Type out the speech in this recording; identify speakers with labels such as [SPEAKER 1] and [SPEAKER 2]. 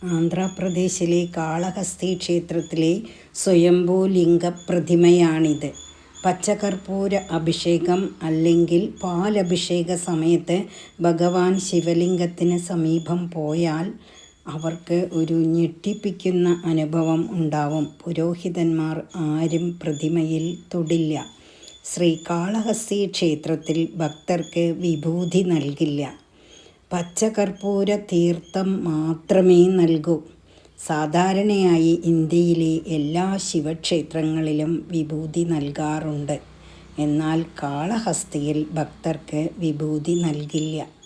[SPEAKER 1] ആന്ധ്രാപ്രദേശിലെ കാളഹസ്തി ക്ഷേത്രത്തിലെ സ്വയംഭൂലിംഗ പ്രതിമയാണിത്. പച്ചകർപ്പൂര അഭിഷേകം അല്ലെങ്കിൽ പാലഭിഷേക സമയത്ത് ഭഗവാൻ ശിവലിംഗത്തിന് സമീപം പോയാൽ അവർക്ക് ഒരു ഞെട്ടിപ്പിക്കുന്ന അനുഭവം ഉണ്ടാവും. പുരോഹിതന്മാർ ആരും പ്രതിമയിൽ തൊടില്ല. ശ്രീകാളഹസ്തി ക്ഷേത്രത്തിൽ ഭക്തർക്ക് വിഭൂതി നൽകില്ല. പച്ചകർപ്പൂര തീർത്ഥം മാത്രമേ നൽകൂ. സാധാരണയായി ഇന്ത്യയിലെ എല്ലാ ശിവക്ഷേത്രങ്ങളിലും വിഭൂതി നൽകാറുണ്ട്. എന്നാൽ കാളഹസ്തിയിൽ ഭക്തർക്ക് വിഭൂതി നൽകില്ല.